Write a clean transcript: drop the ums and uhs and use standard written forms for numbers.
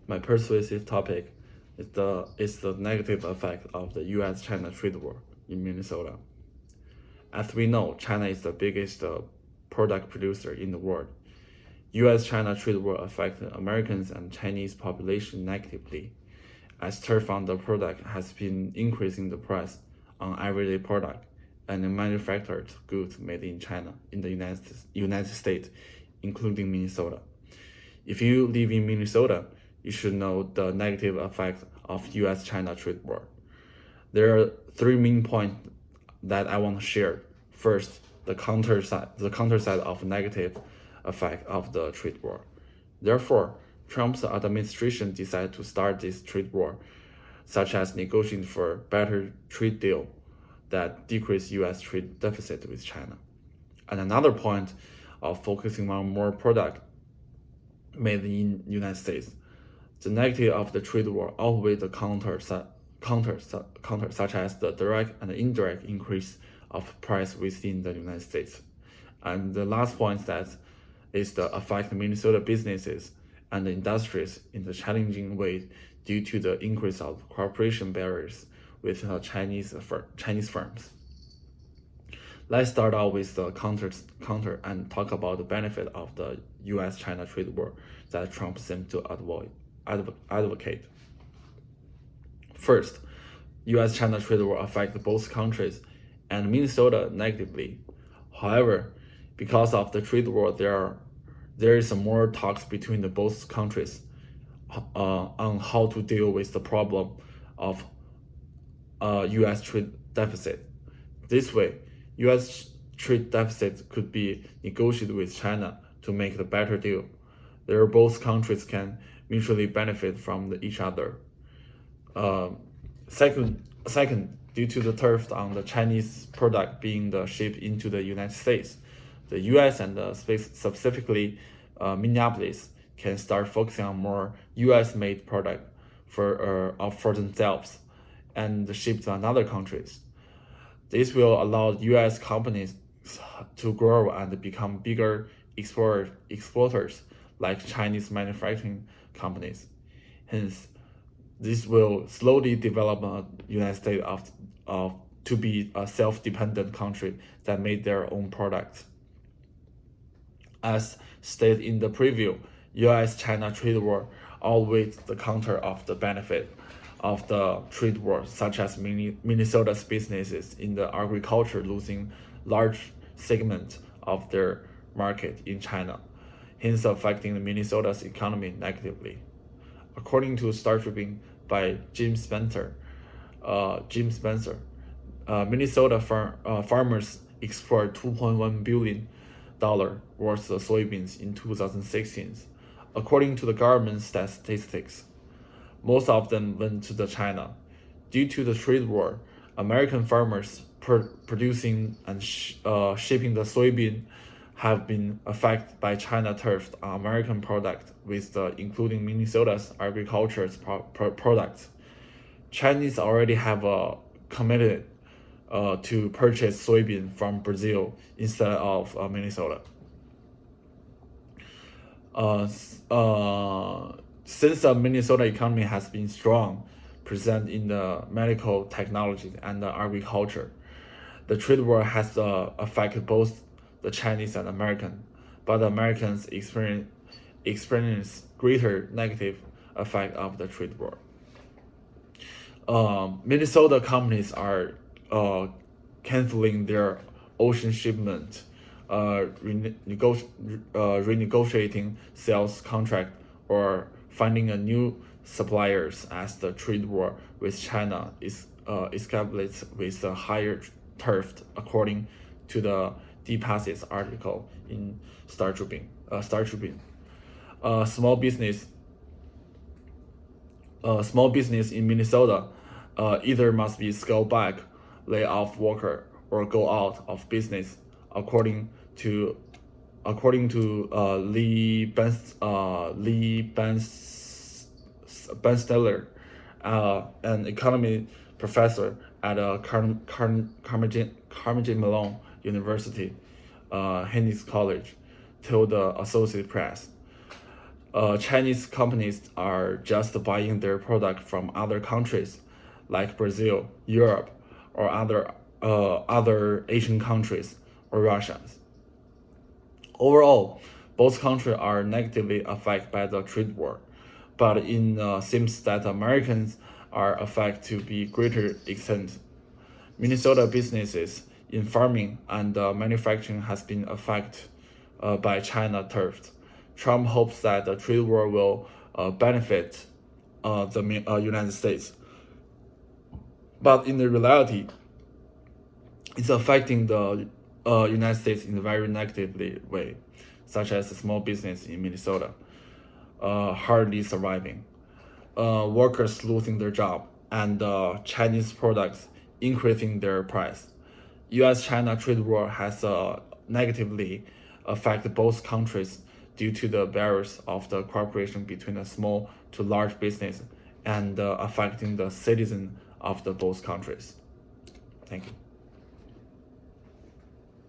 My persuasive topic is the negative effect of the U.S.-China trade war in Minnesota. As we know, China is the biggest product producer in the world. U.S.-China trade war affected Americans and Chinese population negatively, as tariff on the product has been increasing the price on everyday product and manufactured goods made in China in the United States, including Minnesota. If you live in Minnesota, you should know the negative effect of U.S.-China trade war. There are three main points that I want to share. First, the counter side of negative effect of the trade war. Therefore, Trump's administration decided to start this trade war, such as negotiating for better trade deal that decrease U.S. trade deficit with China. And another point of focusing on more product made in United States. The negative of the trade war outweigh the counter such as the direct and indirect increase of price within the United States. And the last point that is the affect Minnesota businesses and the industries in the challenging way due to the increase of cooperation barriers with Chinese firms. Let's start out with the counter and talk about the benefit of the U.S.-China trade war that Trump seems to advocate. First, U.S.-China trade war affect both countries and Minnesota negatively. However, because of the trade war, there is more talks between the both countries on how to deal with the problem of U.S. trade deficit. This way, U.S. trade deficit could be negotiated with China to make the better deal. There, both countries can mutually benefit from each other. Second, due to the tariff on the Chinese product being shipped into the United States, the U.S. and specifically Minneapolis can start focusing on more U.S.-made product for themselves and ship to other countries. This will allow U.S. companies to grow and become bigger exporters like Chinese manufacturing companies. Hence, this will slowly develop the United States to be a self-dependent country that made their own products. As stated in the preview, U.S.-China trade war outweighs the counter of the benefit of the trade war, such as Minnesota's businesses in the agriculture losing large segment of their market in China, hence affecting Minnesota's economy negatively. According to Star Tribune by Jim Spencer, Minnesota farmers export $2.1 billion worth of soybeans in 2016, according to the government statistics. Most of them went to China. Due to the trade war, American farmers producing and shipping the soybean have been affected by China tariff on American product, with including Minnesota's agriculture's products. Chinese already have committed to purchase soybean from Brazil instead of Minnesota. Since the Minnesota economy has been strong, present in the medical technology and the agriculture, the trade war has affected both the Chinese and American, but the Americans experience greater negative effect of the trade war. Minnesota companies are canceling their ocean shipment, renegotiating sales contract, or finding a new suppliers as the trade war with China is escalates with a higher tariff, according to the DePass's article in Star Tribune. Small business in Minnesota either must be scaled back, lay off worker, or go out of business, according to Lee Bensteller, an economy professor at Carnegie Mellon University, Hennis College, told the Associated Press. Chinese companies are just buying their product from other countries, like Brazil, Europe, or other Asian countries or Russians. Overall, both countries are negatively affected by the trade war, but it seems that Americans are affected to be greater extent. Minnesota businesses in farming and manufacturing has been affected by China tariffs. Trump hopes that the trade war will benefit the United States, but in the reality, it's affecting the United States in a very negatively way, such as a small business in Minnesota hardly surviving, workers losing their job, and Chinese products increasing their price. U.S.-China trade war has negatively affected both countries due to the barriers of the cooperation between a small to large business and affecting the citizens of the both countries. Thank you.